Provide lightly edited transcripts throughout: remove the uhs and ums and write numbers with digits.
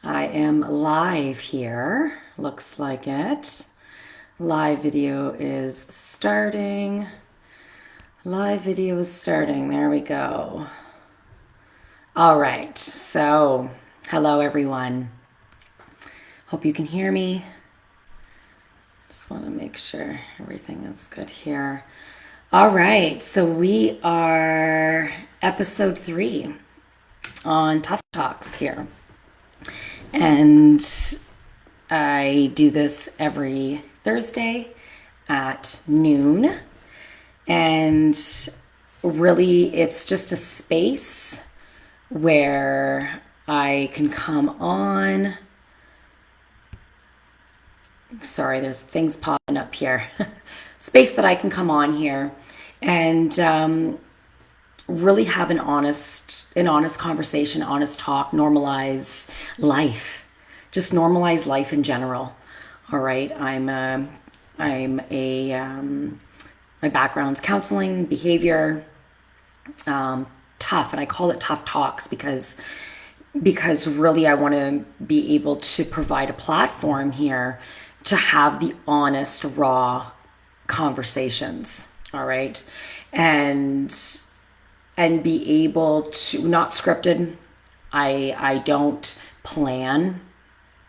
I am live here. Looks like it. Live video is starting. Live video is starting. There we go. All right. So, hello everyone. Hope you can hear me. Just want to make sure everything is good here. All right. So, we are episode 3 on Tough Talks here. And I do this every Thursday at noon. And really, it's just a space where I can come on. Sorry, there's things popping up here. Space that I can come on here and really have an honest conversation, honest talk, normalize life, just normalize life in general. All right, my background's counseling, behavior, tough, and I call it tough talks because really I want to be able to provide a platform here to have the honest, raw conversations. All right, and and be able to not scripted. I don't plan,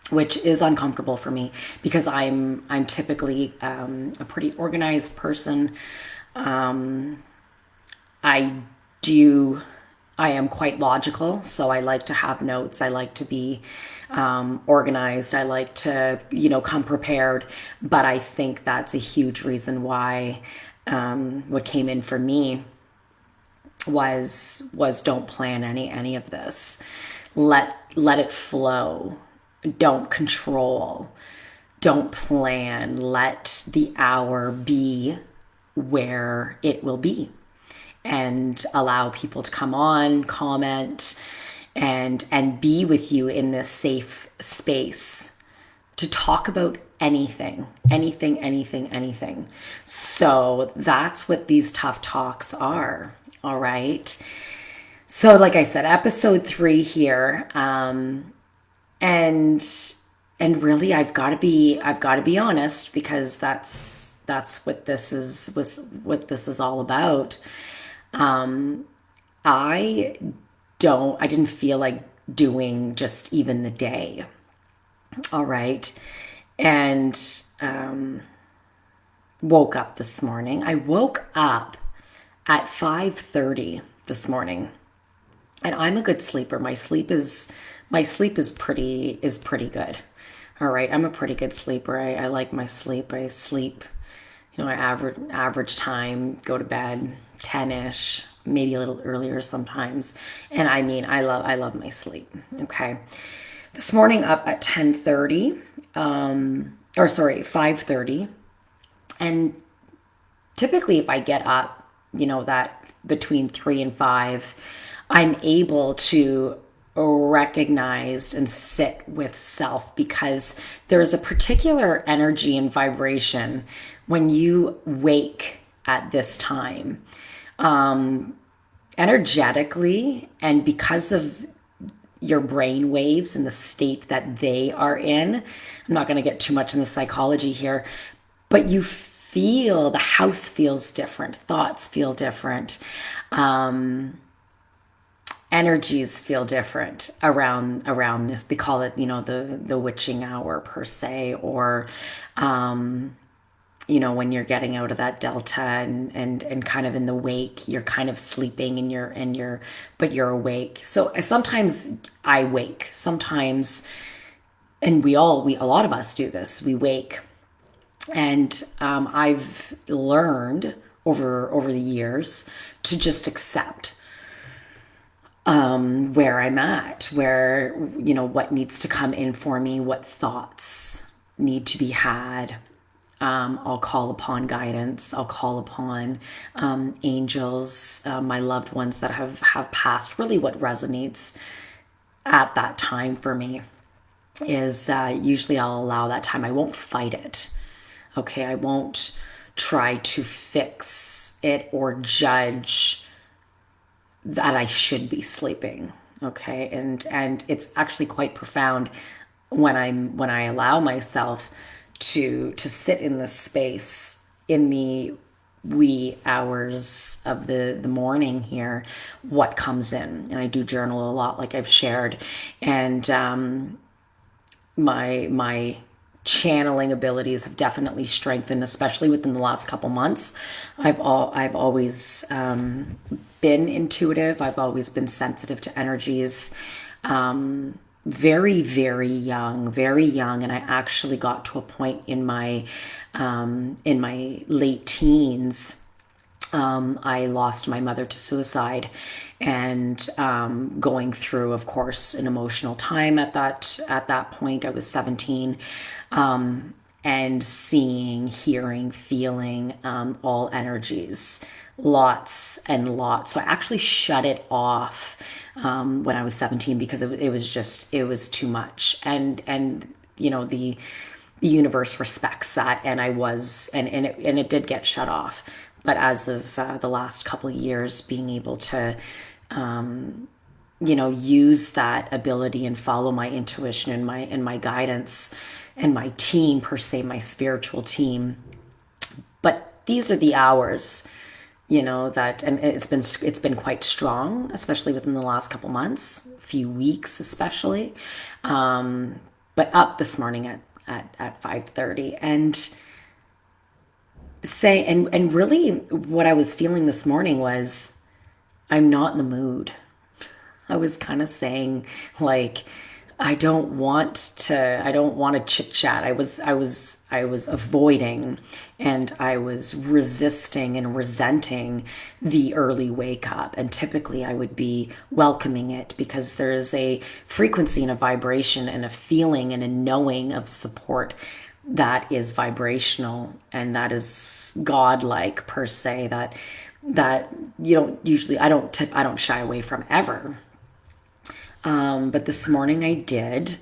which is uncomfortable for me because I'm typically a pretty organized person. I do I am quite logical, so I like to have notes. I like to be organized. I like to, come prepared. But I think that's a huge reason why what came in for me was don't plan any of this. Let it flow. Don't control. Don't plan. Let the hour be where it will be, and allow people to come on, comment, and be with you in this safe space to talk about anything. So that's what these tough talks are. All right. So, like I said, episode 3 here, and really, I've got to be honest because that's what this is all about. I I didn't feel like doing just even the day. All right. And woke up this morning. I woke up at 5:30 this morning. And I'm a good sleeper. My sleep is pretty good. All right. I'm a pretty good sleeper. I like my sleep. I sleep, I average time, go to bed 10ish, maybe a little earlier sometimes. And I mean, I love my sleep. Okay. This morning up at 10:30, or sorry, 5:30. And typically if I get up, that between 3 and 5, I'm able to recognize and sit with self because there's a particular energy and vibration when you wake at this time. Energetically, and because of your brain waves and the state that they are in. I'm not going to get too much in the psychology here, but you feel the house feels different, thoughts feel different, energies feel different around this. They call it, the witching hour per se, or when you're getting out of that delta and kind of in the wake, you're kind of sleeping but you're awake. So sometimes I wake, sometimes, and a lot of us do this. We wake, and I've learned over the years to just accept where I'm at, where, what needs to come in for me, what thoughts need to be had. I'll call upon guidance. I'll call upon angels, my loved ones that have passed. Really, what resonates at that time for me is usually I'll allow that time. I won't fight it. Okay, I won't try to fix it or judge that I should be sleeping. Okay. And it's actually quite profound when I allow myself to sit in this space in the wee hours of the morning here, what comes in. And I do journal a lot, like I've shared. And my channeling abilities have definitely strengthened, especially within the last couple months. I've always been intuitive. I've always been sensitive to energies. Very, very young, and I actually got to a point in my late teens. I lost my mother to suicide, and going through, of course, an emotional time at that point. I was 17, and seeing, hearing, feeling all energies, lots and lots. So I actually shut it off when I was 17 because it was just it was too much, and the universe respects that, and I was and it did get shut off. But as of the last couple of years, being able to use that ability and follow my intuition and my guidance and my team, per se, my spiritual team. But these are the hours, that, and it's been quite strong, especially within the last couple months, few weeks especially. But up this morning at 5:30, and really what I was feeling this morning was, I'm not in the mood. I was kind of saying, like, I don't want to chit chat. I was avoiding, and I was resisting and resenting the early wake up. And typically I would be welcoming it, because there's a frequency and a vibration and a feeling and a knowing of support that is vibrational, and that is godlike, per se, that you don't usually, I don't shy away from ever. But this morning I did,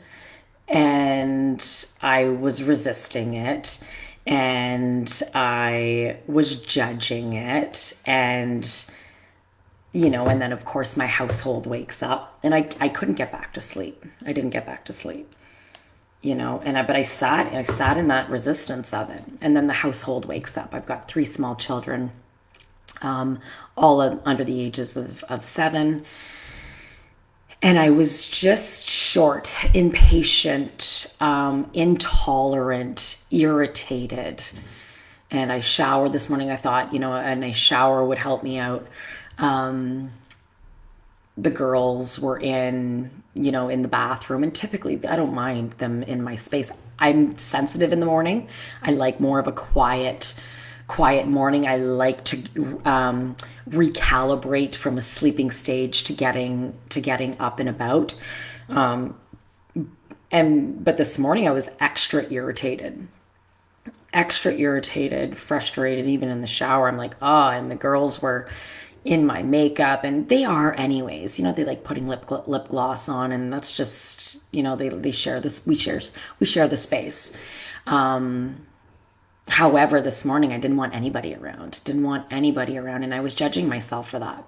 and I was resisting it, and I was judging it, and then of course my household wakes up, and I couldn't get back to sleep. I didn't get back to sleep. But I sat in that resistance of it, and then the household wakes up. I've got three small children, all under the ages of 7. And I was just short, impatient, intolerant, irritated. And I showered this morning. I thought, and a shower would help me out. The girls were in the bathroom, and typically I don't mind them in my space. I'm sensitive in the morning. I like more of a quiet morning. I like to recalibrate from a sleeping stage to getting up and about. But this morning I was extra irritated, frustrated, even in the shower. I'm like, and the girls were in my makeup, and they are anyways. They like putting lip gloss on, and that's just, they share this. We share the space. However, this morning I didn't want anybody around. And I was judging myself for that.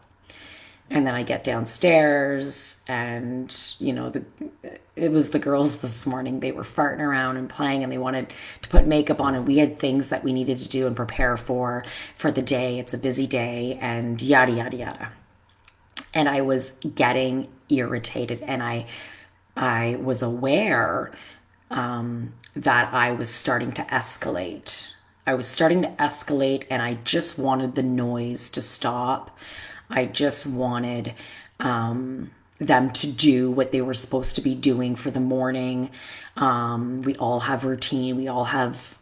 And then I get downstairs, and it was the girls this morning. They were farting around and playing, and they wanted to put makeup on, and we had things that we needed to do and prepare for the day. It's a busy day, and yada yada yada. And I was getting irritated, and I was aware that I was starting to escalate. And I just wanted the noise to stop. I just wanted them to do what they were supposed to be doing for the morning. We all have routine. We all have,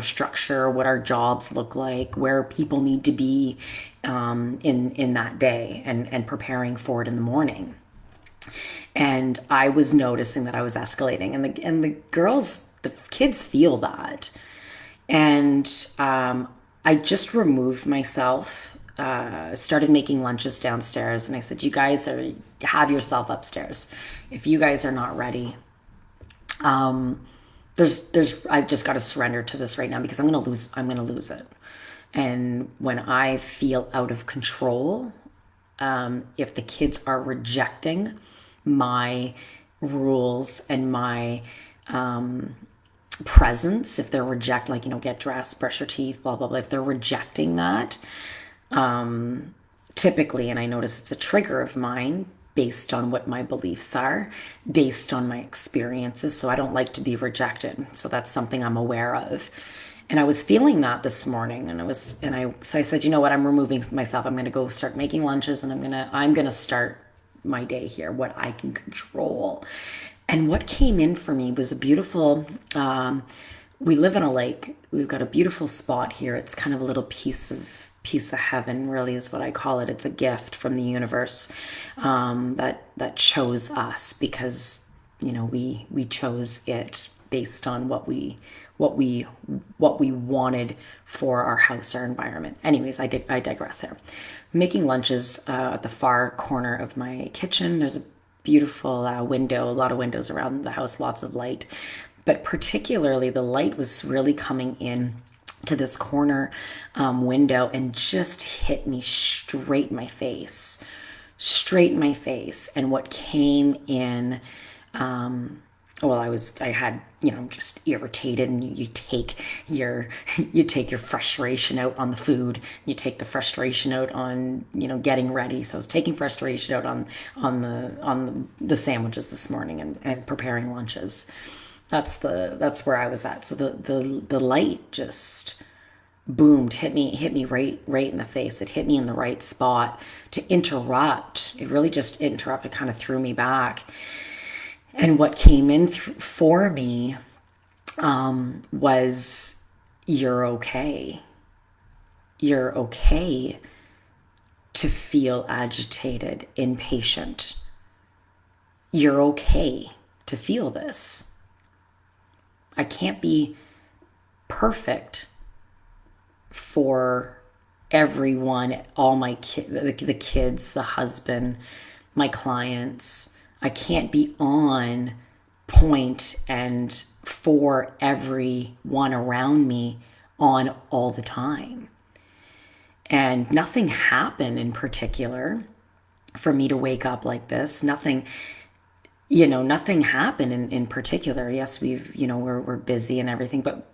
structure, what our jobs look like, where people need to be in that day, and preparing for it in the morning. And I was noticing that I was escalating, and the kids feel that. And I just removed myself, started making lunches downstairs, and I said, "You guys have yourself upstairs. If you guys are not ready, I've just got to surrender to this right now, because I'm gonna lose it. And when I feel out of control, if the kids are rejecting my rules and my presence, if they're like, get dressed, brush your teeth, blah, blah, blah, if they're rejecting that, typically, and I notice it's a trigger of mine based on what my beliefs are, based on my experiences. So I don't like to be rejected. So that's something I'm aware of. And I was feeling that this morning, so I said, you know what, I'm removing myself. I'm going to go start making lunches, and I'm going to start my day here, what I can control. And what came in for me was a beautiful, we live in a lake. We've got a beautiful spot here. It's kind of a little piece of heaven, really, is what I call it. It's a gift from the universe, that chose us, because we chose it based on what we wanted for our house, our environment. Anyways, I digress here. Making lunches at the far corner of my kitchen. There's a beautiful window, a lot of windows around the house, lots of light, but particularly the light was really coming in to this corner window and just hit me straight in my face. And what came in, I had, just irritated, and you take your frustration out on the food. You take the frustration out on, getting ready. So I was taking frustration out on the sandwiches this morning, and preparing lunches. That's where I was at. So the light just boomed, hit me right in the face. It hit me in the right spot to interrupt. It really just interrupted, kind of threw me back. And what came in for me was, you're okay. You're okay to feel agitated, impatient. You're okay to feel this. I can't be perfect for everyone, all my the kids, the husband, my clients. I can't be on point and for everyone around me on all the time. And nothing happened in particular for me to wake up like this. Nothing happened in particular. Yes, we're busy and everything, but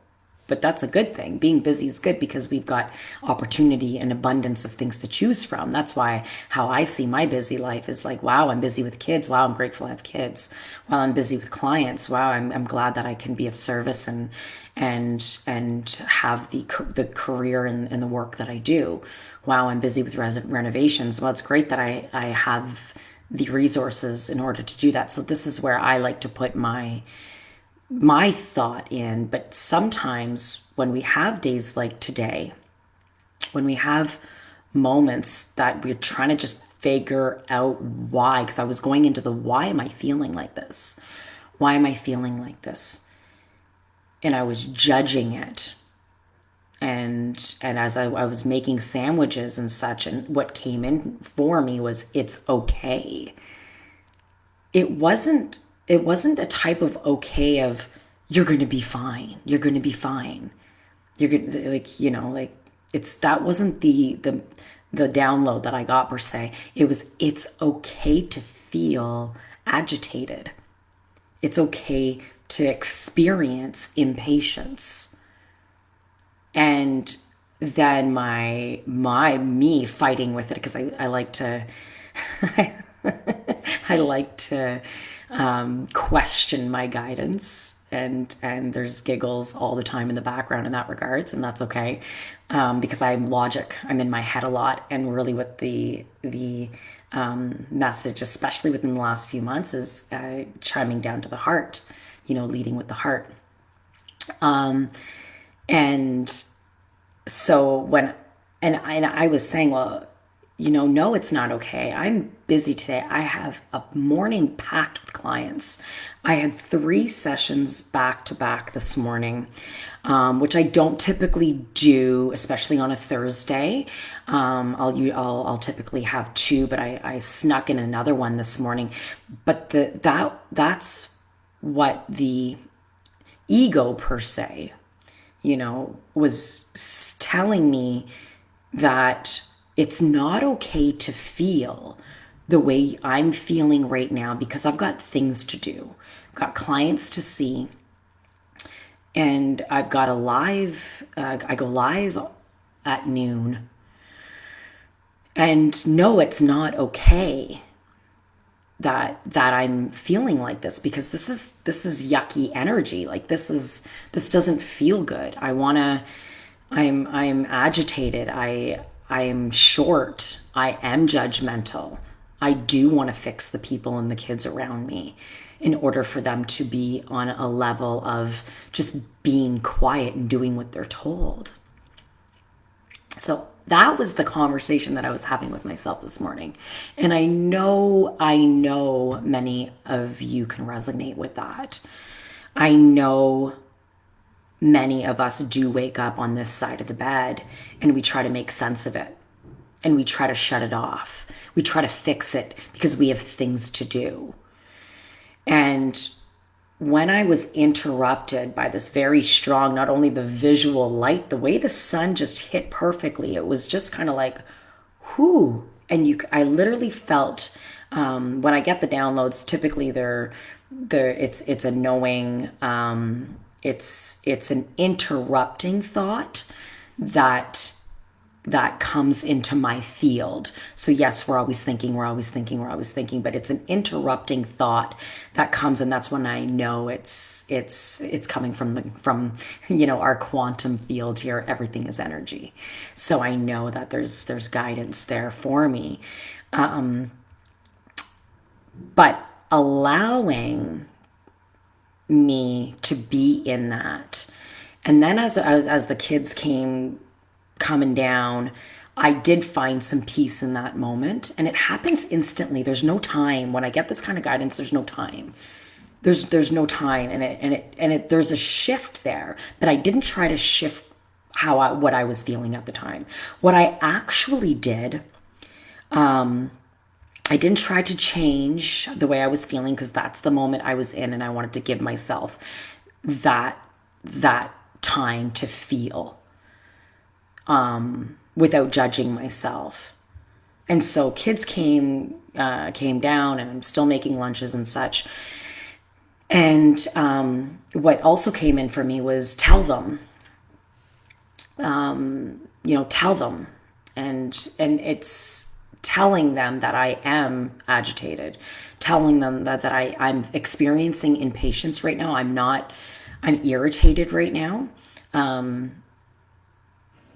that's a good thing. Being busy is good, because we've got opportunity and abundance of things to choose from. That's why how I see my busy life is like, wow, I'm busy with kids. Wow, I'm grateful I have kids. Wow, I'm busy with clients. Wow, I'm glad that I can be of service and have the career and the work that I do. Wow, I'm busy with renovations. Well, it's great that I have the resources in order to do that. So this is where I like to put my thought in. But sometimes when we have days like today, when we have moments that we're trying to just figure out why, because I was going into the why am I feeling like this? Why am I feeling like this? And I was judging it. And as I was making sandwiches and such, and what came in for me was, it's okay. It wasn't a type of okay of, you're going to be fine. You're going to be fine. You're going to, that wasn't the download that I got per se. It was, it's okay to feel agitated. It's okay to experience impatience. And then me fighting with it, because I like to I like to question my guidance, and there's giggles all the time in the background in that regards, and that's okay, because I'm in my head a lot, and really what the message, especially within the last few months, is chiming down to the heart, leading with the heart. And so I was saying, well, no, it's not okay. I'm busy today. I have a morning packed with clients. I had 3 sessions back to back this morning, which I don't typically do, especially on a Thursday. I'll typically have 2, but I snuck in another one this morning. But that's what the ego per se, was telling me that it's not okay to feel the way I'm feeling right now because I've got things to do. I've got clients to see, and I've got a live, I go live at noon. And no, it's not okay that I'm feeling like this, because this is yucky energy. Like this doesn't feel good. I'm agitated. I am short. I am judgmental. I do want to fix the people and the kids around me in order for them to be on a level of just being quiet and doing what they're told. So that was the conversation that I was having with myself this morning. And I know many of you can resonate with that. I know many of us do wake up on this side of the bed and we try to make sense of it and we try to shut it off. We try to fix it because we have things to do. And when I was interrupted by this very strong, not only the visual light, the way the sun just hit perfectly, it was just kind of like, whoo. And I literally felt, when I get the downloads, typically it's a knowing, it's an interrupting thought that comes into my field. So yes, we're always thinking, but it's an interrupting thought that comes, and that's when I know it's coming from our quantum field here. Everything is energy. So I know that there's guidance there for me. But allowing me to be in that. And then as the kids came coming down, I did find some peace in that moment, and it happens instantly. There's no time. When I get this kind of guidance, there's no time. There's no time, and there's a shift there. But I didn't try to shift what I was feeling at the time. What I actually did, I didn't try to change the way I was feeling, because that's the moment I was in, and I wanted to give myself that time to feel, without judging myself. And so kids came down, and I'm still making lunches and such. And what also came in for me was tell them, tell them, and it's telling them that I am agitated, telling them that I'm experiencing impatience right now. I'm irritated right now.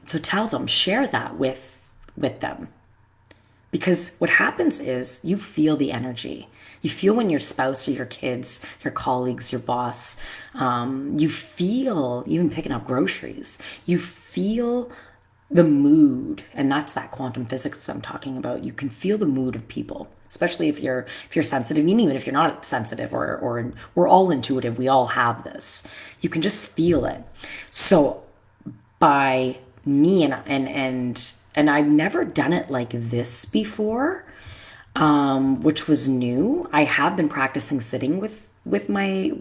So tell them, share that with them. Because what happens is you feel the energy. You feel when your spouse or your kids, your colleagues, your boss, you feel, even picking up groceries, you feel the mood. And that's that quantum physics I'm talking about. You can feel the mood of people, especially if you're sensitive, and even if you're not sensitive, or we're all intuitive. We all have this. You can just feel it. So by me, and I've never done it like this before, which was new. I have been practicing sitting with my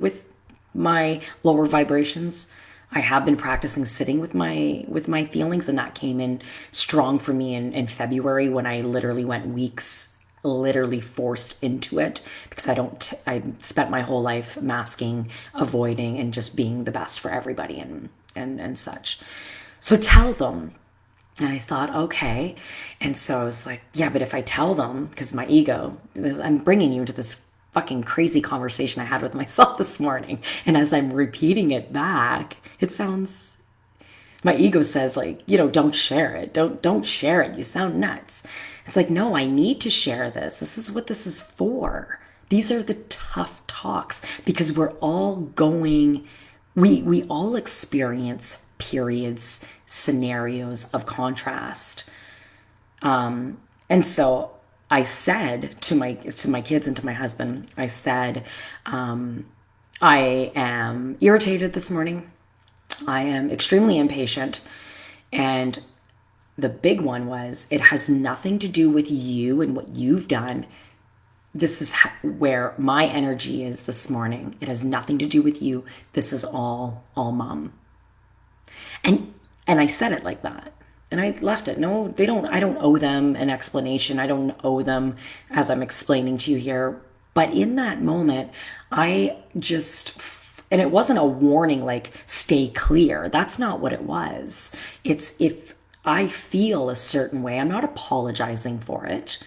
lower vibrations. I have been practicing sitting with my feelings, and that came in strong for me in February, when I literally went weeks literally forced into it, because I spent my whole life masking, avoiding, and just being the best for everybody and such. So tell them. And I thought, okay. And so I was like, yeah, but if I tell them, because my ego, I'm bringing you into this fucking crazy conversation I had with myself this morning. And as I'm repeating it back, my ego says, like, don't share it. Don't share it. You sound nuts. It's like, no, I need to share this. This is what this is for. These are the tough talks, because we're all we all experience periods, scenarios of contrast. And so I said to my kids and to my husband, I said, I am irritated this morning. I am extremely impatient. And the big one was, it has nothing to do with you and what you've done. This is where my energy is this morning. It has nothing to do with you. This is all mom. And I said it like that. And I left it. No, they don't, I don't owe them an explanation. I don't owe them as I'm explaining to you here. But in that moment, I just, and it wasn't a warning like, stay clear. That's not what it was. It's if I feel a certain way, I'm not apologizing for it.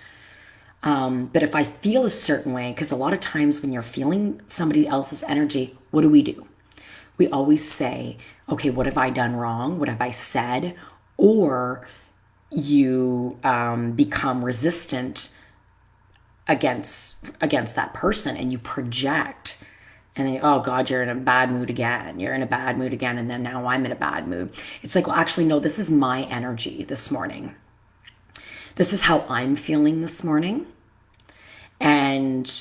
But if I feel a certain way, because a lot of times when you're feeling somebody else's energy, what do? We always say, okay, what have I done wrong? What have I said? Or you become resistant against that person, and you project, and then, oh God, you're in a bad mood again. You're in a bad mood again. And then now I'm in a bad mood. It's like, well, actually, no, this is my energy this morning. This is how I'm feeling this morning. And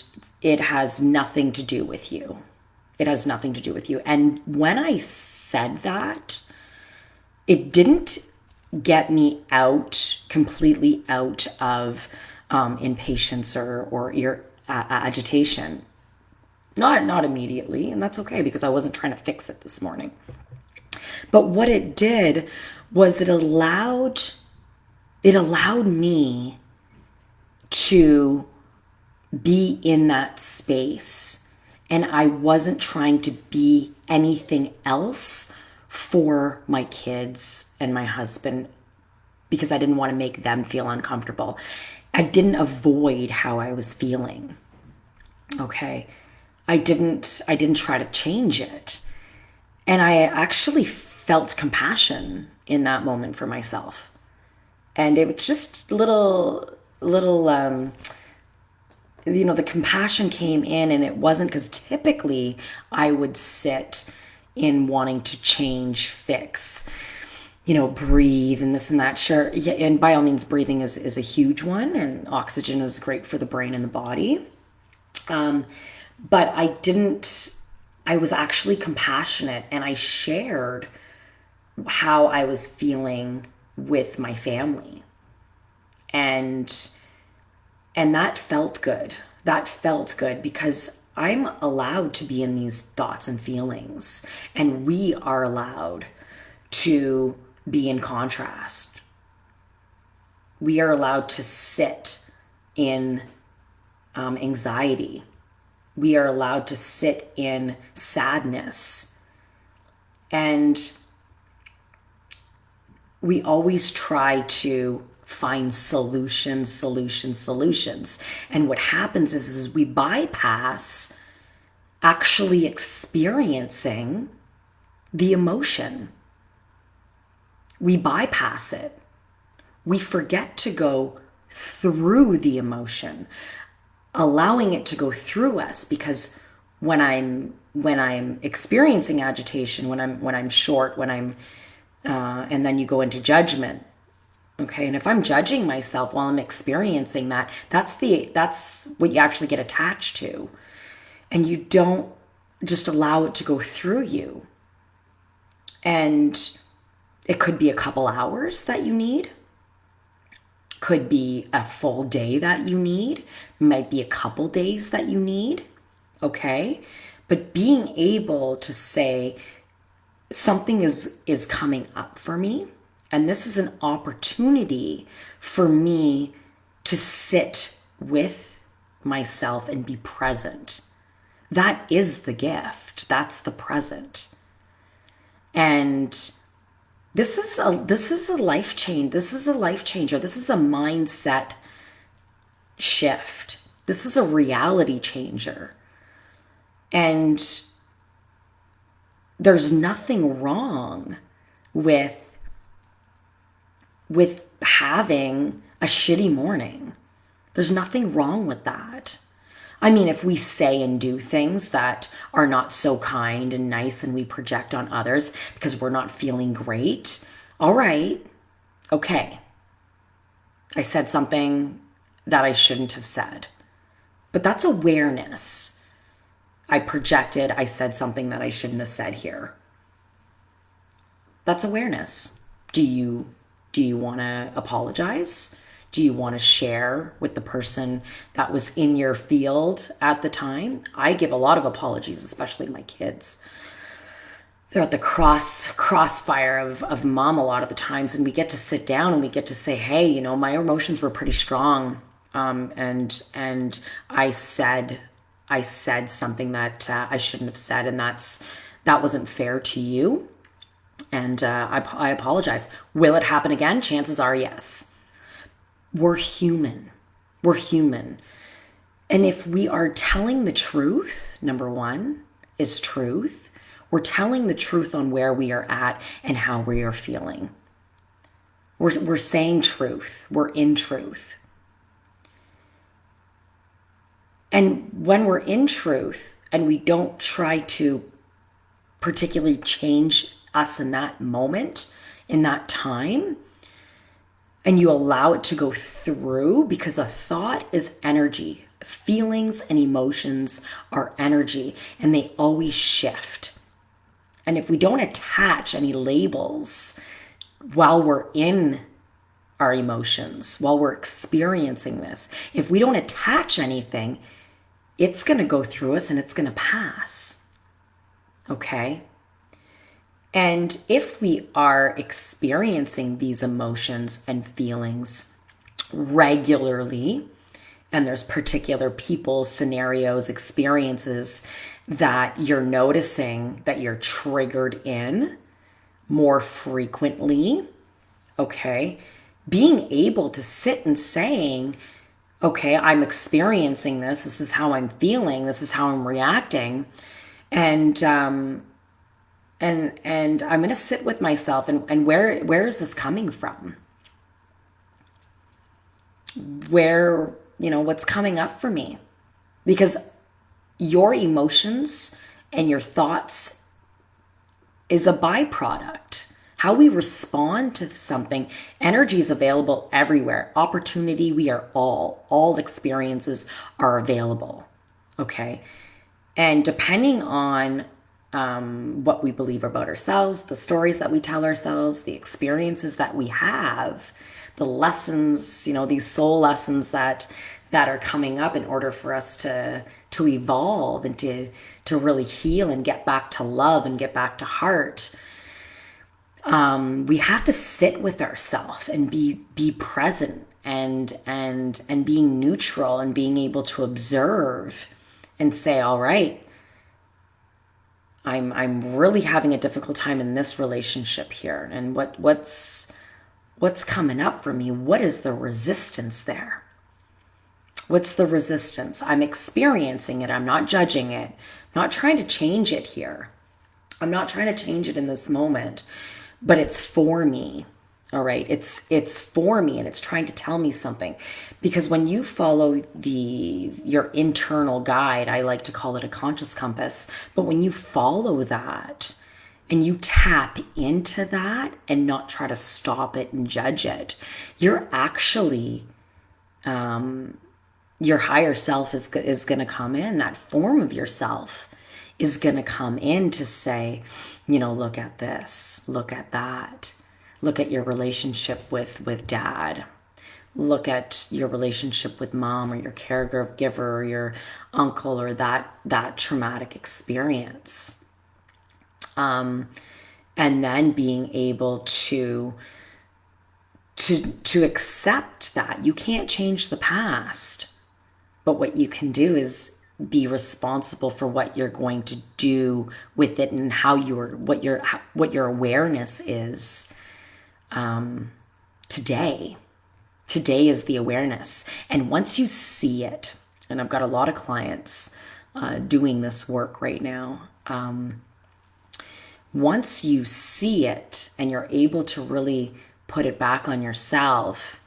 it has nothing to do with you. It has nothing to do with you. And when I said that, it didn't get me completely out of impatience or agitation. Not immediately, and that's okay because I wasn't trying to fix it this morning. But what it did was it allowed me to be in that space, and I wasn't trying to be anything else for my kids and my husband because I didn't want to make them feel uncomfortable. I didn't avoid how I was feeling. Okay. I didn't try to change it. And I actually felt compassion in that moment for myself. And it was just little the compassion came in, and it wasn't because typically I would sit in wanting to change, fix, breathe and this and that. Sure. Yeah, and by all means, breathing is a huge one, and oxygen is great for the brain and the body. But I was actually compassionate, and I shared how I was feeling with my family. And that felt good. That felt good because I'm allowed to be in these thoughts and feelings, and we are allowed to be in contrast. We are allowed to sit in anxiety. We are allowed to sit in sadness. And we always try to find solutions. And what happens is we bypass actually experiencing the emotion. We bypass it. We forget to go through the emotion, allowing it to go through us, because when I'm experiencing agitation, when I'm short, and then you go into judgment. Okay, and if I'm judging myself while I'm experiencing that, that's what you actually get attached to. And you don't just allow it to go through you. And it could be a couple hours that you need. Could be a full day that you need. Might be a couple days that you need. Okay? But being able to say, something is coming up for me, and this is an opportunity for me to sit with myself and be present. That is the gift. That's the present. And this is a life change. This is a life changer. This is a mindset shift. This is a reality changer. And there's nothing wrong with having a shitty morning. There's nothing wrong with that. I mean, if we say and do things that are not so kind and nice, and we project on others because we're not feeling great, all right, okay. I said something that I shouldn't have said. But that's awareness. I said something that I shouldn't have said here. That's awareness. Do you want to apologize? Do you want to share with the person that was in your field at the time? I give a lot of apologies, especially to my kids. they're at the crossfire of mom a lot of the times, and we get to sit down and we get to say, hey, you know, my emotions were pretty strong, and I said something that I shouldn't have said, and that wasn't fair to you, and I apologize. Will it happen again? Chances are yes. We're human. We're human. And if we are telling the truth, number one is truth. We're telling the truth on where we are at and how we are feeling. We're saying truth. We're in truth. And when we're in truth and we don't try to particularly change us in that moment, in that time, and you allow it to go through, because a thought is energy. Feelings and emotions are energy, and they always shift. And if we don't attach any labels while we're in our emotions, while we're experiencing this, if we don't attach anything, it's going to go through us and it's going to pass. Okay? And if we are experiencing these emotions and feelings regularly, and there's particular people, scenarios, experiences that you're noticing that you're triggered in more frequently, okay, being able to sit and saying, okay, I'm experiencing this. This is how I'm feeling. This is how I'm reacting. And I'm going to sit with myself and where is this coming from? Where, you know, what's coming up for me? Because your emotions and your thoughts is a byproduct. How we respond to something, energy is available everywhere. Opportunity, we are all experiences are available. Okay. And depending on what we believe about ourselves, the stories that we tell ourselves, the experiences that we have, the lessons, you know, these soul lessons that are coming up in order for us to evolve and to really heal and get back to love and get back to heart. We have to sit with ourselves and be present and being neutral and being able to observe and say, all right, I'm really having a difficult time in this relationship here. And what's coming up for me? What is the resistance there? What's the resistance? I'm experiencing it. I'm not judging it. I'm not trying to change it here. I'm not trying to change it in this moment, but it's for me. All right. It's for me, and it's trying to tell me something. Because when you follow your internal guide, I like to call it a conscious compass, but when you follow that and you tap into that and not try to stop it and judge it, you're actually, your higher self is going to come in. That form of yourself is going to come in to say, you know, look at this, look at that. Look at your relationship with dad. Look at your relationship with mom or your caregiver or your uncle or that traumatic experience. And then being able to accept that you can't change the past, but what you can do is be responsible for what you're going to do with it and what your awareness is. Today is the awareness. And once you see it, and I've got a lot of clients doing this work right now. Once you see it and you're able to really put it back on yourself,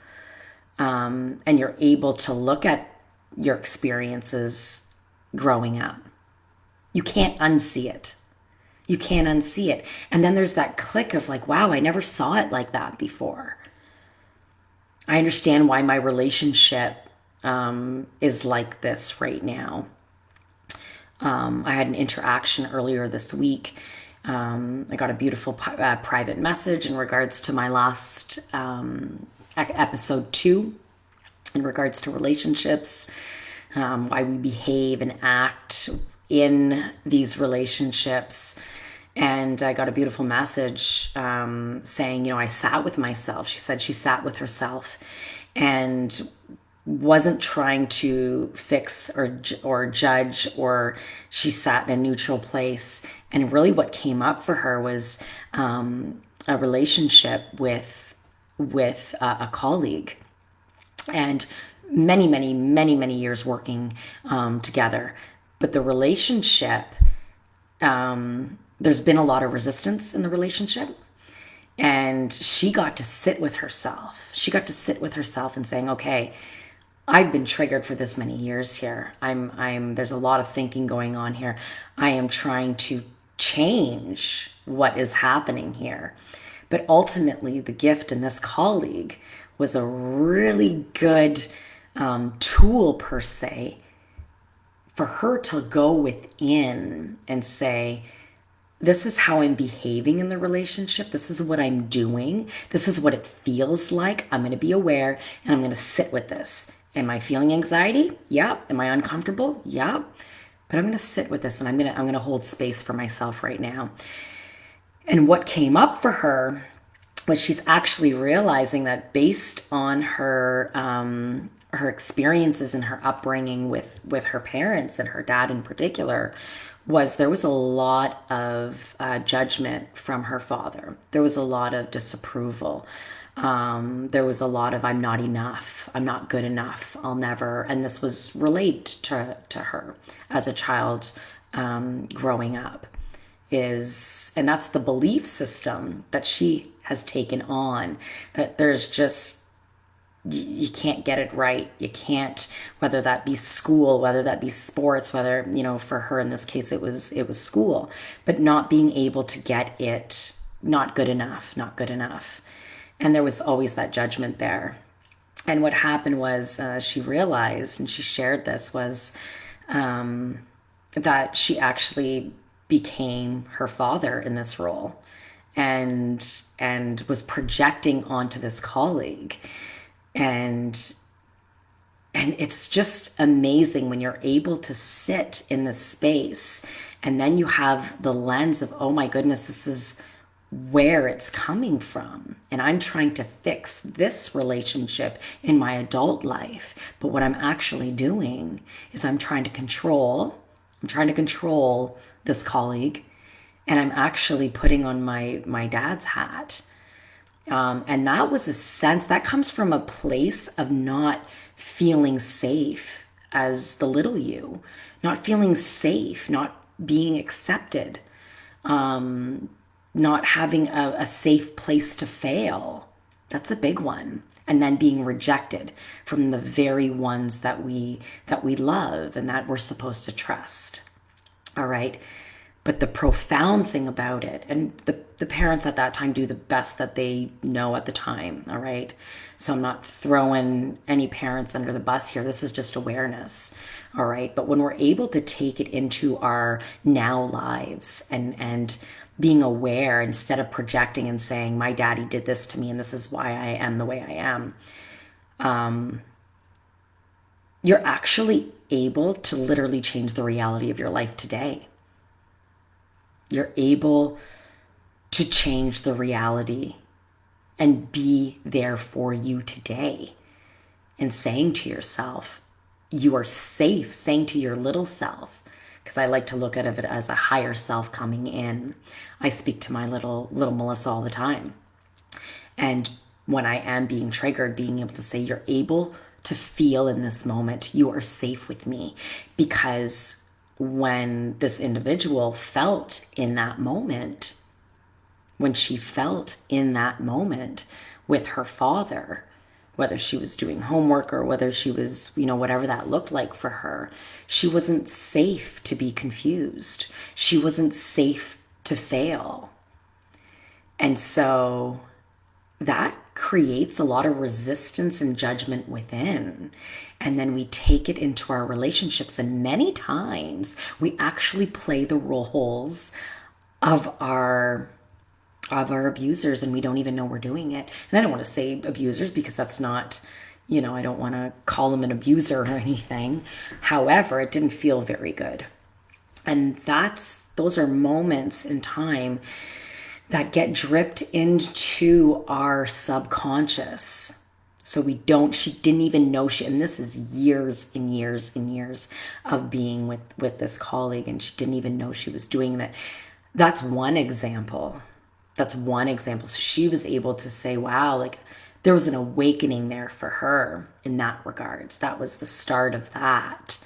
and you're able to look at your experiences growing up, you can't unsee it. You can't unsee it. And then there's that click of like, wow, I never saw it like that before. I understand why my relationship is like this right now. I had an interaction earlier this week. I got a beautiful private message in regards to my last episode 2, in regards to relationships, why we behave and act in these relationships. And I got a beautiful message saying, I sat with myself. She said she sat with herself and wasn't trying to fix or judge, or she sat in a neutral place. And really, what came up for her was a relationship with a colleague, and many years working together. But the relationship, there's been a lot of resistance in the relationship, and she got to sit with herself. She got to sit with herself and saying, okay, I've been triggered for this many years here. There's a lot of thinking going on here. I am trying to change what is happening here. But ultimately, the gift in this colleague was a really good tool, per se, for her to go within and say, this is how I'm behaving in the relationship. This is what I'm doing. This is what it feels like. I'm going to be aware and I'm going to sit with this. Am I feeling anxiety? Yeah. Am I uncomfortable? Yeah. But I'm going to sit with this, and I'm going to hold space for myself right now. And what came up for her was she's actually realizing that, based on her experiences and her upbringing with her parents and her dad in particular, there was a lot of judgment from her father. There was a lot of disapproval. There was a lot of, I'm not enough, I'm not good enough, I'll never. And this was relayed to her as a child growing up. And that's the belief system that she has taken on, that there's just, you can't get it right. You can't, whether that be school, whether that be sports, whether, for her in this case, it was school, but not being able to get it, not good enough, not good enough. And there was always that judgment there. And what happened was, she realized, and she shared this, was that she actually became her father in this role, and was projecting onto this colleague. And it's just amazing when you're able to sit in this space, and then you have the lens of, oh my goodness, this is where it's coming from. And I'm trying to fix this relationship in my adult life. But what I'm actually doing is I'm trying to control this colleague, and I'm actually putting on my dad's hat. And that was a sense that comes from a place of not feeling safe as the little you, not feeling safe, not being accepted, not having a safe place to fail. That's a big one. And then being rejected from the very ones that we love and that we're supposed to trust. All right. But the profound thing about it, and the parents at that time do the best that they know at the time, all right? So I'm not throwing any parents under the bus here. This is just awareness, all right? But when we're able to take it into our now lives and being aware, instead of projecting and saying, my daddy did this to me and this is why I am the way I am, you're actually able to literally change the reality of your life today. You're able to change the reality and be there for you today. And saying to yourself, you are safe, saying to your little self, because I like to look at it as a higher self coming in. I speak to my little Melissa all the time. And when I am being triggered, being able to say, you're able to feel in this moment, you are safe with me. Because when this individual felt in that moment, when she felt in that moment with her father, whether she was doing homework or whether she was, whatever that looked like for her, she wasn't safe to be confused. She wasn't safe to fail. And so that creates a lot of resistance and judgment within. And then we take it into our relationships. And many times we actually play the roles of our abusers, and we don't even know we're doing it. And I don't want to say abusers because that's not, I don't want to call them an abuser or anything. However, it didn't feel very good. And those are moments in time that get dripped into our subconscious. So she didn't even know and this is years and years and years of being with this colleague, and she didn't even know she was doing that. That's one example. That's one example. So she was able to say, wow, like there was an awakening there for her in that regards. That was the start of that.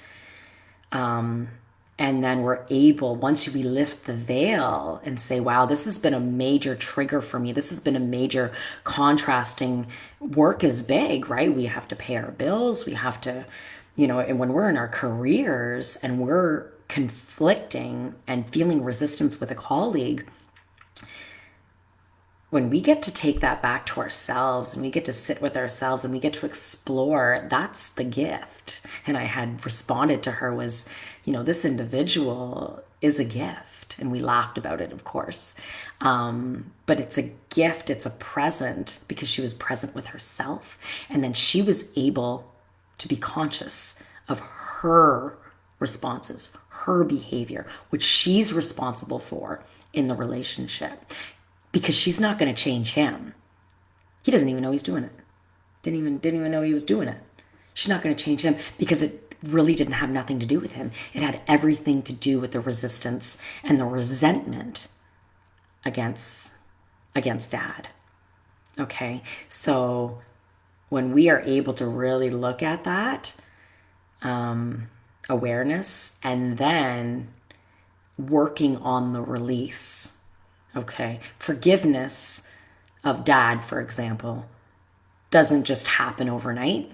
And then we're able, once we lift the veil and say, wow, this has been a major trigger for me. This has been a major contrasting. Work is big, right? We have to pay our bills. We have to, and when we're in our careers and we're conflicting and feeling resistance with a colleague, when we get to take that back to ourselves and we get to sit with ourselves and we get to explore, that's the gift. And I had responded to her was, this individual is a gift. And we laughed about it, of course. But it's a gift, it's a present, because she was present with herself. And then she was able to be conscious of her responses, her behavior, which she's responsible for in the relationship. Because she's not going to change him. He doesn't even know he's doing it. Didn't even know he was doing it. She's not going to change him because it really didn't have nothing to do with him. It had everything to do with the resistance and the resentment against dad. Okay? So when we are able to really look at that awareness and then working on the release. Okay, forgiveness of dad, for example, doesn't just happen overnight.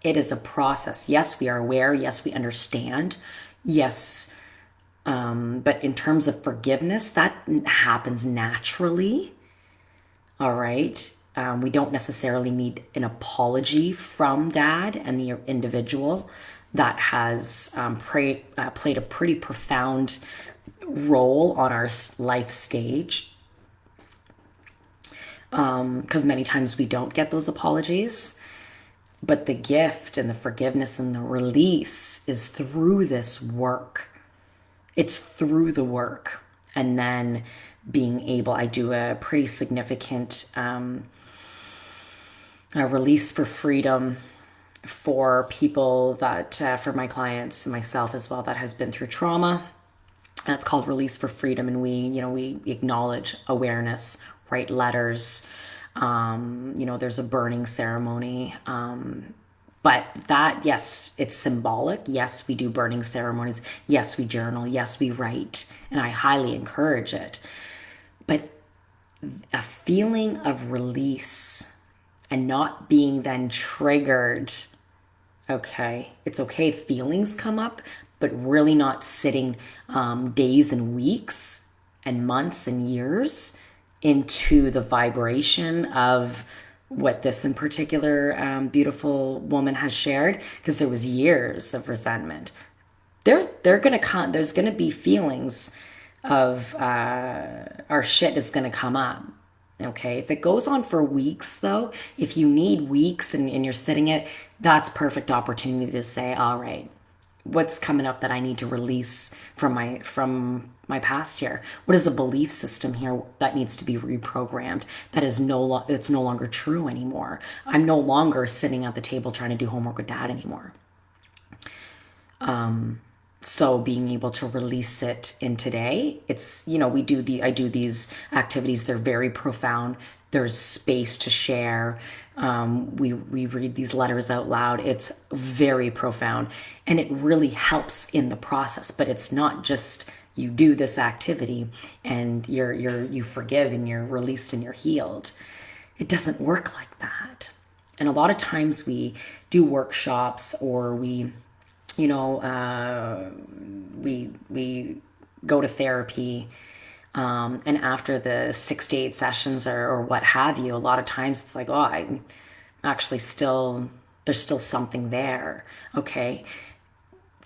It is a process. Yes, we are aware. Yes, we understand. Yes, but in terms of forgiveness, that happens naturally. All right. We don't necessarily need an apology from dad and the individual that has played a pretty profound role on our life stage, because many times we don't get those apologies. But the gift and the forgiveness and the release is through this work. It's through the work. And then being able, I do a pretty significant release for freedom for people that, for my clients and myself as well, that has been through trauma. That's called Release for Freedom. And we acknowledge awareness, write letters. There's a burning ceremony. But that, yes, it's symbolic. Yes, we do burning ceremonies. Yes, we journal. Yes, we write. And I highly encourage it. But a feeling of release and not being then triggered. Okay, it's okay if feelings come up, but really not sitting days and weeks and months and years into the vibration of what this in particular beautiful woman has shared, because there was years of resentment. There's going to be feelings of our shit is going to come up. Okay, if it goes on for weeks though, if you need weeks and you're sitting it, that's perfect opportunity to say, all right, what's coming up that I need to release from my past here? What is a belief system here that needs to be reprogrammed? That is it's no longer true anymore. I'm no longer sitting at the table trying to do homework with dad anymore. So being able to release it in today, it's, I do these activities. They're very profound. There's space to share. We read these letters out loud. It's very profound, and it really helps in the process. But it's not just you do this activity and you forgive and you're released and you're healed. It doesn't work like that. And a lot of times we do workshops, or we go to therapy. And after the 6 to 8 sessions or what have you, a lot of times it's like, oh, I'm actually there's still something there. Okay.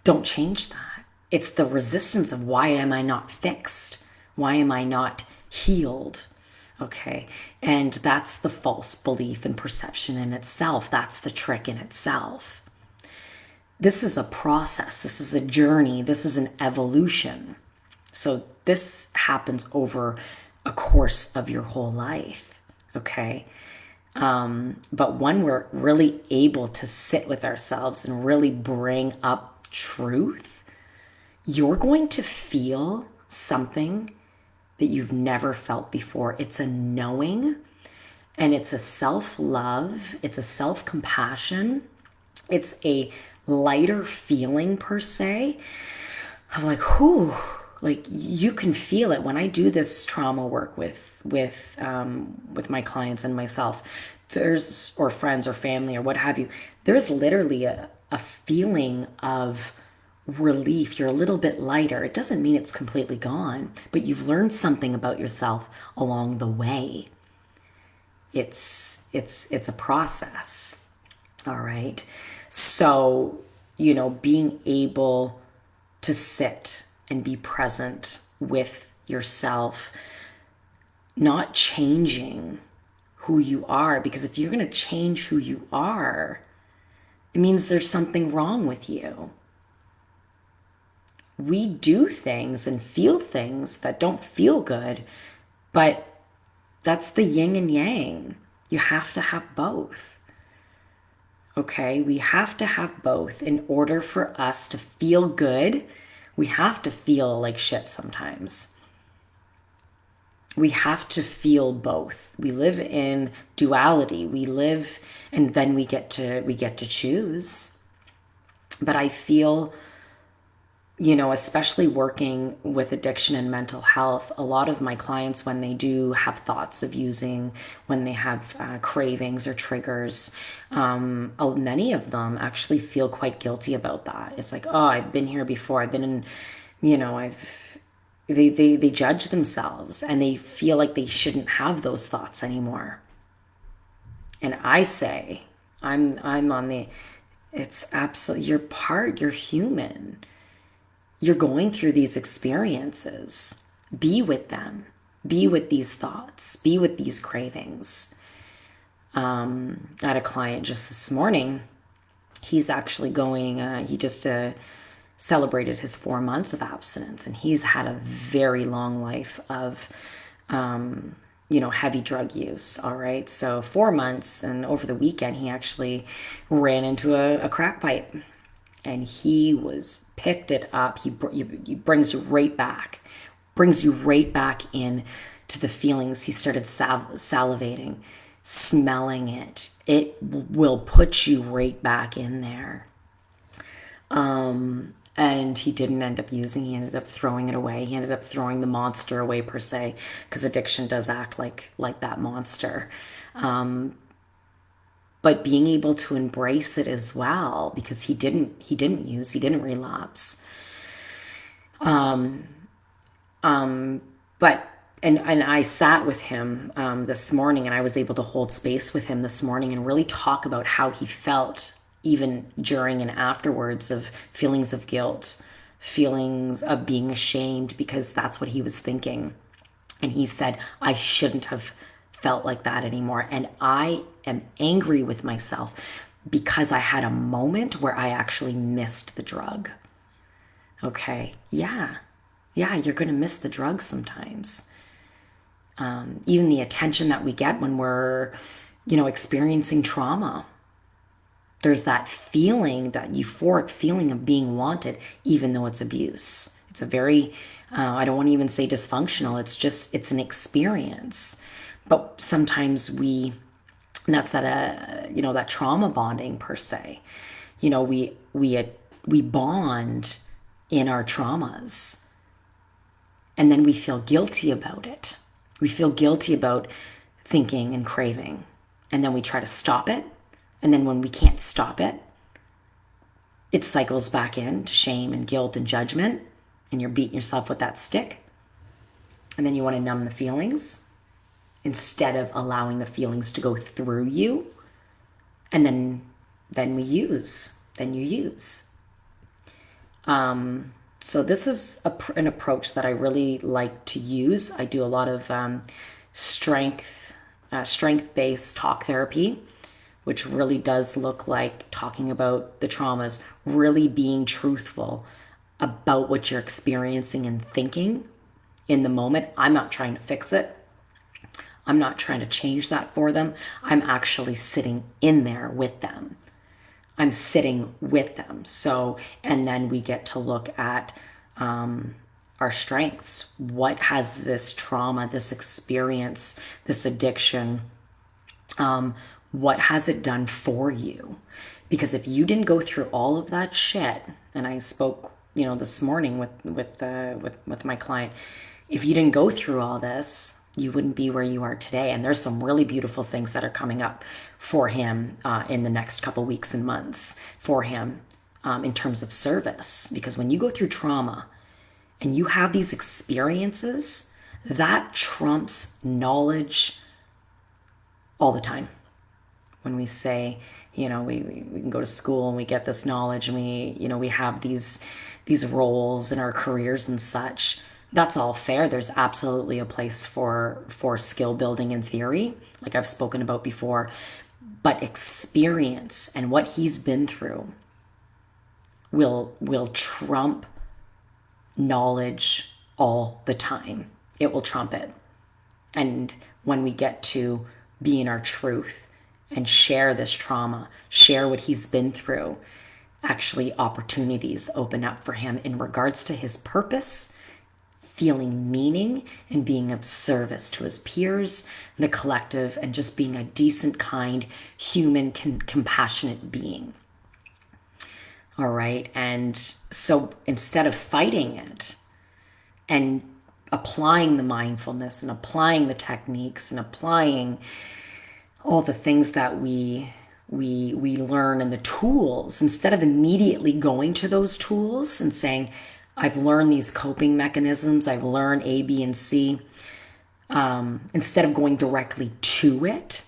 Don't change that. It's the resistance of, why am I not fixed? Why am I not healed? Okay. And that's the false belief and perception in itself. That's the trick in itself. this is a process, this is a journey, this is an evolution. So this happens over a course of your whole life, okay? But when we're really able to sit with ourselves and really bring up truth, you're going to feel something that you've never felt before. It's a knowing, and it's a self-love, it's a self-compassion, it's a lighter feeling per se of like, whew, like you can feel it when I do this trauma work with my clients and myself. There's, or friends or family or what have you. There's literally a feeling of relief. You're a little bit lighter. It doesn't mean it's completely gone, but you've learned something about yourself along the way. It's a process. All right. So, being able to sit and be present with yourself, not changing who you are, because if you're going to change who you are, it means there's something wrong with you. We do things and feel things that don't feel good, but that's the yin and yang. You have to have both. Okay, we have to have both in order for us to feel good. We have to feel like shit sometimes. We have to feel both. We live in duality. We live, and then we get to choose. But I feel, especially working with addiction and mental health, a lot of my clients, when they do have thoughts of using, when they have cravings or triggers, many of them actually feel quite guilty about that. It's like, oh, I've been here before. I've been in, they judge themselves and they feel like they shouldn't have those thoughts anymore. And I say, I'm on the, it's absolutely, you're human. You're going through these experiences. Be with them. Be with these thoughts. Be with these cravings. I had a client just this morning. He's actually going, he just celebrated his 4 months of abstinence, and he's had a very long life of, heavy drug use. All right. So 4 months, and over the weekend, he actually ran into a crack pipe. And he picked it up. He brings you right back in to the feelings. He started salivating, smelling it. It will put you right back in there. And he didn't end up using. He ended up throwing it away. He ended up throwing the monster away per se, because addiction does act like that monster. But being able to embrace it as well, because he didn't use, he didn't relapse. But I sat with him this morning, and I was able to hold space with him this morning and really talk about how he felt even during and afterwards, of feelings of guilt, feelings of being ashamed, because that's what he was thinking. And he said, I shouldn't have felt like that anymore. And I am angry with myself because I had a moment where I actually missed the drug. Okay. Yeah, you're going to miss the drug sometimes. Even the attention that we get when we're, experiencing trauma. There's that feeling, that euphoric feeling of being wanted, even though it's abuse. It's a very, I don't want to even say dysfunctional. It's an experience. But sometimes that's that trauma bonding per se. We bond in our traumas, and then we feel guilty about it. We feel guilty about thinking and craving, and then we try to stop it. And then when we can't stop it, it cycles back into shame and guilt and judgment, and you're beating yourself with that stick. And then you want to numb the feelings instead of allowing the feelings to go through you. And then you use. So this is an approach that I really like to use. I do a lot of strength-based talk therapy. which really does look like talking about the traumas, really being truthful about what you're experiencing and thinking in the moment. I'm not trying to fix it. I'm not trying to change that for them. I'm actually sitting in there with them. I'm sitting with them. So, and then we get to look at our strengths. What has this trauma, this experience, this addiction, what has it done for you? Because if you didn't go through all of that shit, and I spoke, this morning with my client, if you didn't go through all this, you wouldn't be where you are today. And there's some really beautiful things that are coming up for him in the next couple weeks and months for him in terms of service. Because when you go through trauma and you have these experiences, that trumps knowledge all the time. When we say, we can go to school and we get this knowledge and we have these roles in our careers and such. That's all fair. There's absolutely a place for skill building in theory, like I've spoken about before. But experience and what he's been through will trump knowledge all the time. It will trump it. And when we get to be in our truth and share this trauma, share what he's been through, actually opportunities open up for him in regards to his purpose, feeling meaning, and being of service to his peers, the collective, and just being a decent, kind, human, compassionate being. All right. And so instead of fighting it and applying the mindfulness and applying the techniques and applying all the things that we learn and the tools, instead of immediately going to those tools and saying, I've learned these coping mechanisms, I've learned A, B, and C, instead of going directly to it,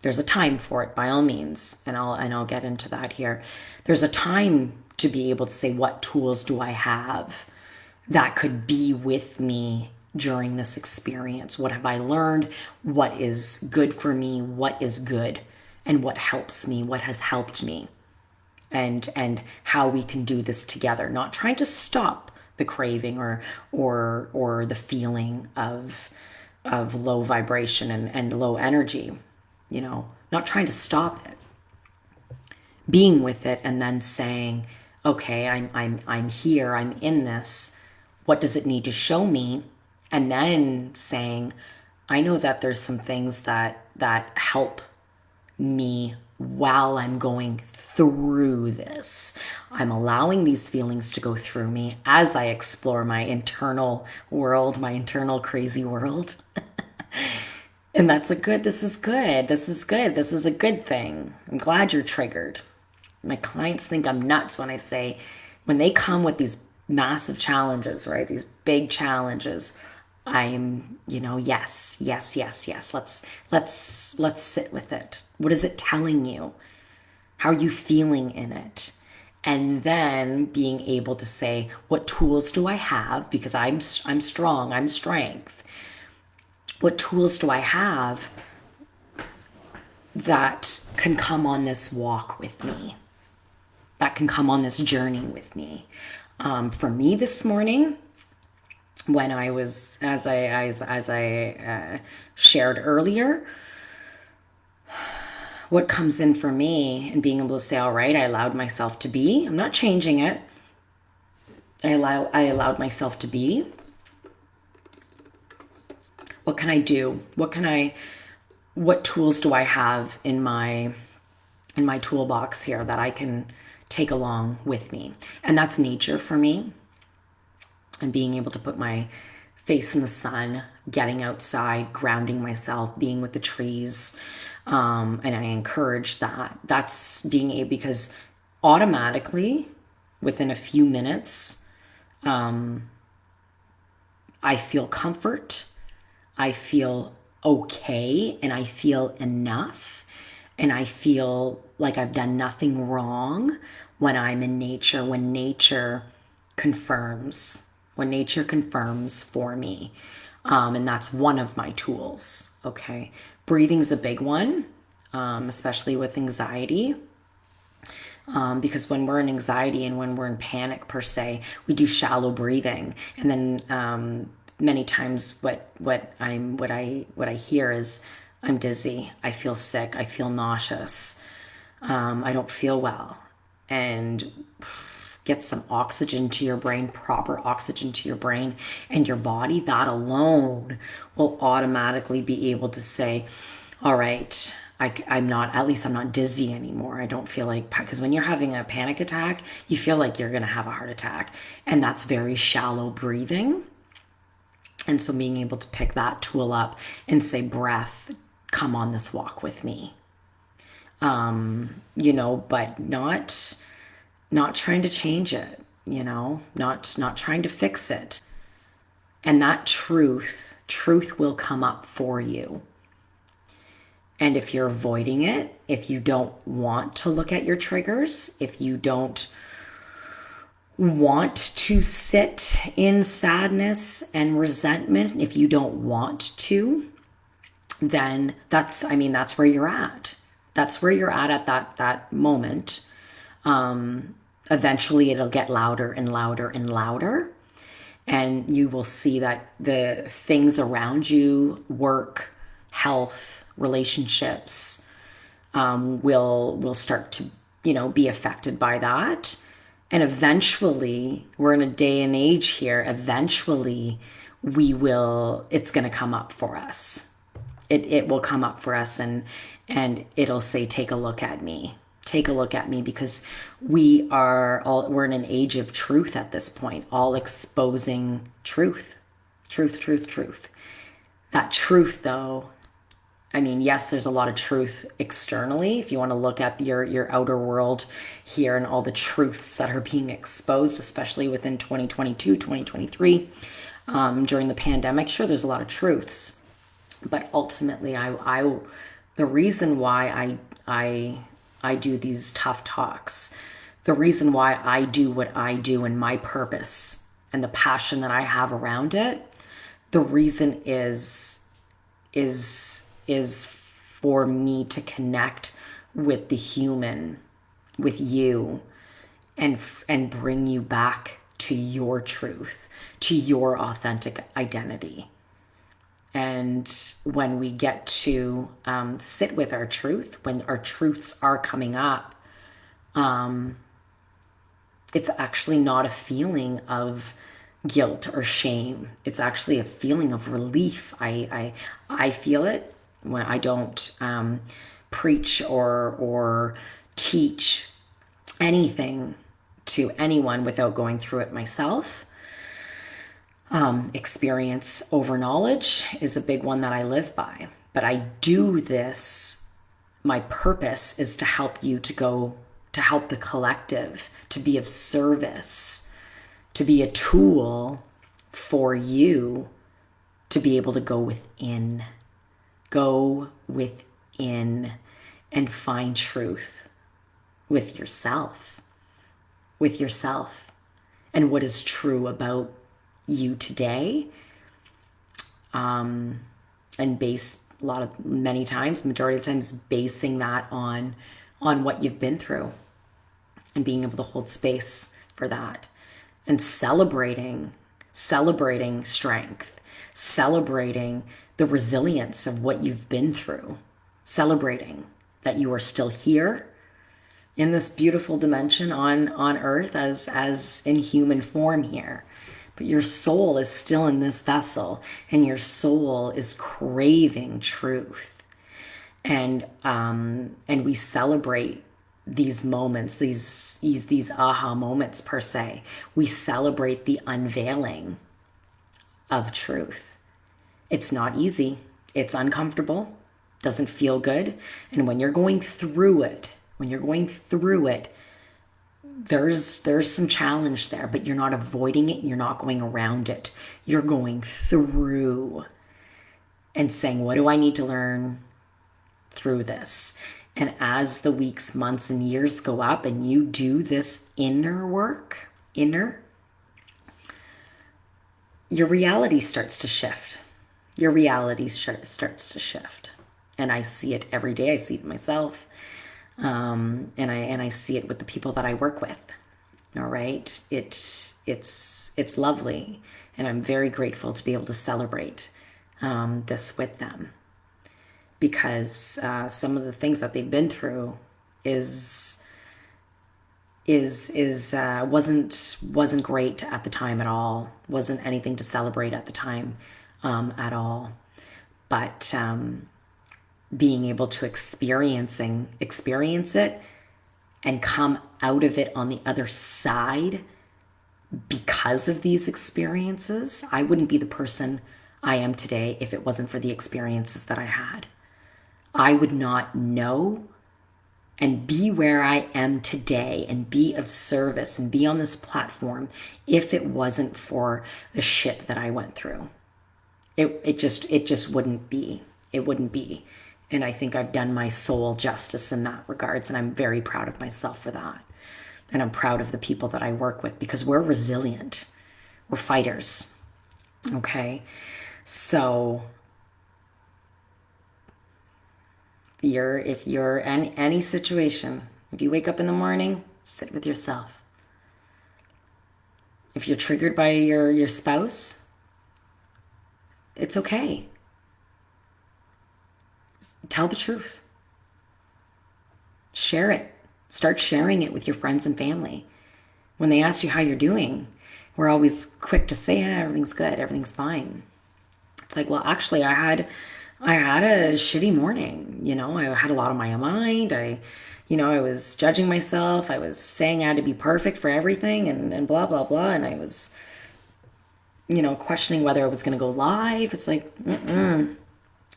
there's a time for it, by all means, and I'll get into that here. There's a time to be able to say, what tools do I have that could be with me during this experience? What have I learned? What is good for me? What is good? And what helps me? What has helped me? And how we can do this together, not trying to stop the craving or the feeling of low vibration and low energy, not trying to stop it, being with it, and then saying, okay, I'm here, I'm in this. What does it need to show me? And then saying, I know that there's some things that help me while I'm going through this. I'm allowing these feelings to go through me as I explore my internal world, my internal crazy world. And this is good. This is a good thing. I'm glad you're triggered. My clients think I'm nuts when they come with these massive challenges, right? These big challenges. I'm, yes. Let's sit with it. What is it telling you? How are you feeling in it? And then being able to say, what tools do I have? Because I'm strong, I'm strength. What tools do I have that can come on this walk with me? That can come on this journey with me? For me this morning, when I was, as I shared earlier, what comes in for me and being able to say, all right, I allowed myself to be. I'm not changing it. I allowed myself to be. What can I do? What tools do I have in my toolbox here that I can take along with me? And that's nature for me. And being able to put my face in the sun, getting outside, grounding myself, being with the trees. And I encourage that. That's being able, because automatically, within a few minutes, I feel comfort, I feel okay, and I feel enough, and I feel like I've done nothing wrong when I'm in nature, when nature confirms for me. And that's one of my tools. Okay. Breathing's a big one. especially with anxiety. Because when we're in anxiety and when we're in panic per se, we do shallow breathing, and then many times what I hear is, I'm dizzy, I feel sick, I feel nauseous, I don't feel well, and get some oxygen to your brain, proper oxygen to your brain and your body. That alone will automatically be able to say, all right, I'm not, at least I'm not dizzy anymore. I don't feel like, because when you're having a panic attack, you feel like you're going to have a heart attack. And that's very shallow breathing. And so being able to pick that tool up and say, breath, come on this walk with me. But not trying to change it, not trying to fix it. And that truth will come up for you. And if you're avoiding it, if you don't want to look at your triggers, if you don't want to sit in sadness and resentment, if you don't want to, then that's where you're at. That's where you're at that moment. Eventually it'll get louder and louder and louder. And you will see that the things around you, work, health, relationships, will start to, be affected by that. And eventually, we're in a day and age here, eventually it's going to come up for us. It will come up for us, and it'll say, take a look at me. Take a look at me, because we're in an age of truth at this point, all exposing truth. That truth, though, yes, there's a lot of truth externally. If you want to look at your outer world here and all the truths that are being exposed, especially within 2022, 2023, during the pandemic, sure, there's a lot of truths. But ultimately, the reason why I do these tough talks, the reason why I do what I do and my purpose and the passion that I have around it, the reason is for me to connect with the human, with you, and bring you back to your truth, to your authentic identity. And when we get to sit with our truth, when our truths are coming up, it's actually not a feeling of guilt or shame. It's actually a feeling of relief. I feel it when I don't preach or teach anything to anyone without going through it myself. Experience over knowledge is a big one that I live by. But I do this, my purpose is to help you to help the collective, to be of service, to be a tool for you to be able to go within and find truth with yourself, and what is true about you today, and base majority of times basing that on what you've been through, and being able to hold space for that, and celebrating strength, celebrating the resilience of what you've been through, celebrating that you are still here in this beautiful dimension on earth as in human form here. But your soul is still in this vessel, and your soul is craving truth. And we celebrate these moments, these aha moments per se. We celebrate the unveiling of truth. It's not easy. It's uncomfortable. Doesn't feel good. And when you're going through it, there's some challenge there, but you're not avoiding it. You're not going around it. You're going through and saying, what do I need to learn through this? And as the weeks, months, and years go up and you do this inner work, your reality starts to shift. Your reality starts to shift. And I see it every day. I see it myself. And I see it with the people that I work with. All right. It's lovely. And I'm very grateful to be able to celebrate this with them, because some of the things that they've been through is wasn't great at the time at all. Wasn't anything to celebrate at the time at all. But being able to experience it and come out of it on the other side because of these experiences, I wouldn't be the person I am today if it wasn't for the experiences that I had. I would not know and be where I am today and be of service and be on this platform if it wasn't for the shit that I went through. It just wouldn't be. It wouldn't be. And I think I've done my soul justice in that regards, and I'm very proud of myself for that. And I'm proud of the people that I work with, because we're resilient. We're fighters. Okay? So if you're in any situation, if you wake up in the morning, sit with yourself. If you're triggered by your spouse, it's okay. Tell the truth. Share it. Start sharing it with your friends and family. When they ask you how you're doing, we're always quick to say, everything's good, everything's fine. It's like, well, actually, I had a shitty morning. I had a lot on my mind. I was judging myself. I was saying I had to be perfect for everything and blah, blah, blah. And I was, questioning whether I was going to go live. It's like,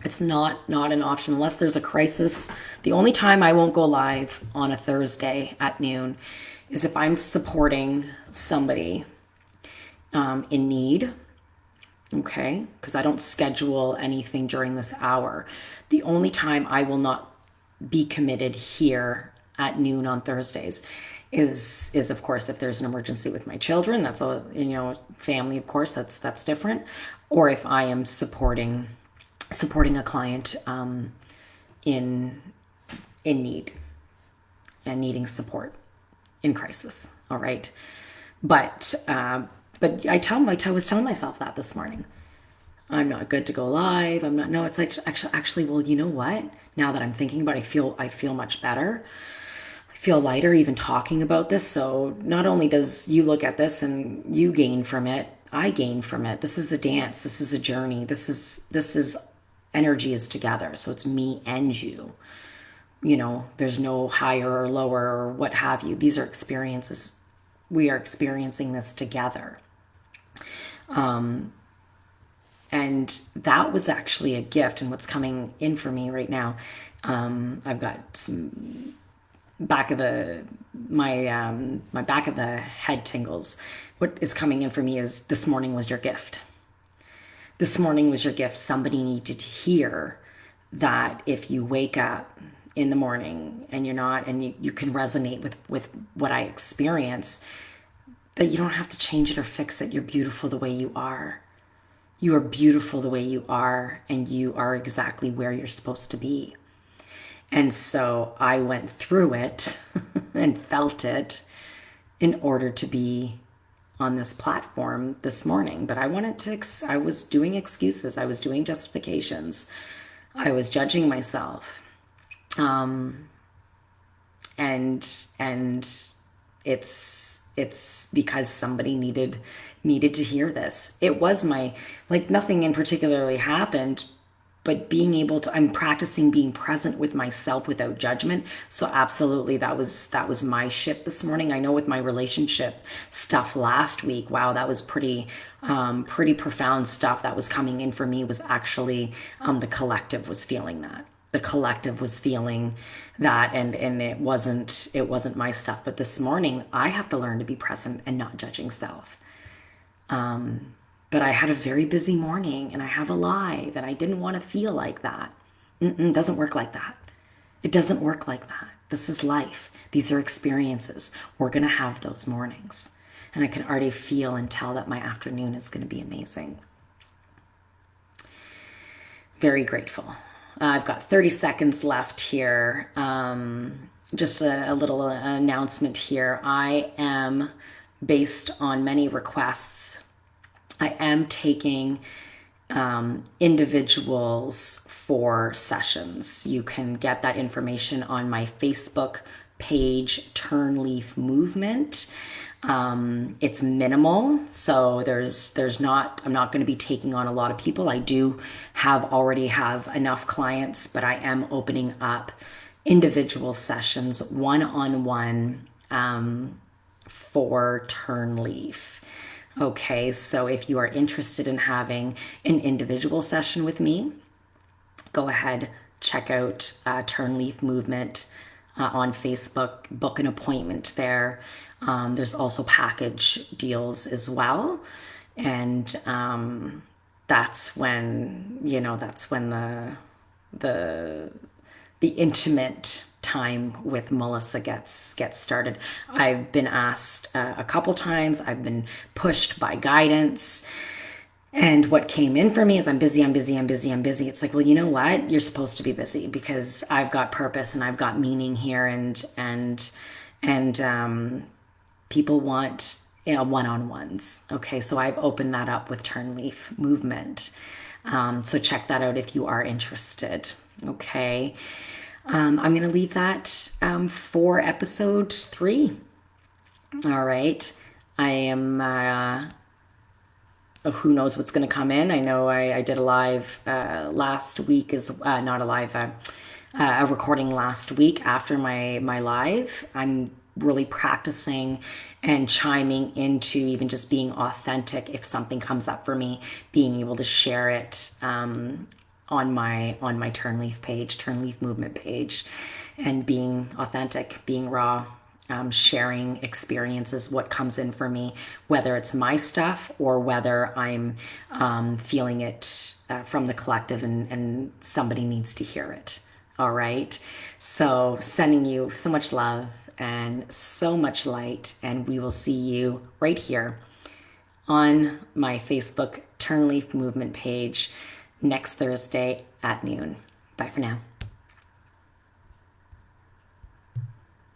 it's not an option unless there's a crisis. The only time I won't go live on a Thursday at noon is if I'm supporting somebody in need. Okay, because I don't schedule anything during this hour. The only time I will not be committed here at noon on Thursdays is of course if there's an emergency with my children. That's family, of course. That's different. Or if I am supporting a client in need and needing support in crisis. All right, but I was telling myself that this morning. I'm not good to go live. I'm not. No, it's like actually. Well, you know what? Now that I'm thinking about it, I feel much better. I feel lighter even talking about this. So not only does you look at this and you gain from it, I gain from it. This is a dance. This is a journey. This is energy is together. So it's me and you. There's no higher or lower or what have you. These are experiences. We are experiencing this together. And that was actually a gift. And what's coming in for me right now, I've got some back of my back of the head tingles. What is coming in for me is this morning was your gift. This morning was your gift. Somebody needed to hear that if you wake up in the morning and you're not, and you can resonate with what I experience, that you don't have to change it or fix it. You're beautiful the way you are. You are beautiful the way you are, and you are exactly where you're supposed to be. And so I went through it and felt it in order to be on this platform this morning. But I was doing excuses. I was doing justifications. I was judging myself. And it's because somebody needed to hear this. It was nothing in particularly happened, but I'm practicing being present with myself without judgment. So absolutely, that was my ship this morning. I know with my relationship stuff last week, wow, that was pretty profound stuff that was coming in for me. Was actually the collective was feeling that. The collective was feeling that, and it wasn't my stuff. But this morning, I have to learn to be present and not judging self. But I had a very busy morning, and I have a live, and I didn't want to feel like that. It doesn't work like that. It doesn't work like that. This is life. These are experiences. We're going to have those mornings. And I can already feel and tell that my afternoon is going to be amazing. Very grateful. I've got 30 seconds left here. Just a little announcement here. I am, based on many requests, I am taking individuals for sessions. You can get that information on my Facebook page, Turn Leaf Movement. It's minimal, so I'm not going to be taking on a lot of people. I do already have enough clients, but I am opening up individual sessions, one-on-one, for Turn Leaf. Okay, so if you are interested in having an individual session with me, go ahead, check out Turn Leaf Movement on Facebook, book an appointment there. There's also package deals as well. And that's when, the the intimate time with Melissa gets started. I've been asked a couple times. I've been pushed by guidance. And what came in for me is I'm busy, I'm busy, I'm busy, I'm busy. It's like, well, you know what? You're supposed to be busy because I've got purpose and I've got meaning here, and people want, one-on-ones. Okay, so I've opened that up with Turn Leaf Movement. So check that out if you are interested. Okay. I'm going to leave that for episode 3. All right. I am, who knows what's going to come in. I know I did a live last week, not a live, a recording last week after my live. I'm really practicing and chiming into even just being authentic. If something comes up for me, being able to share it on my Turn Leaf page, Turn Leaf Movement page, and being authentic, being raw, sharing experiences, what comes in for me, whether it's my stuff or whether I'm feeling it from the collective and somebody needs to hear it. All right. So sending you so much love and so much light, and we will see you right here on my Facebook Turn Leaf Movement page next Thursday at noon. Bye for now.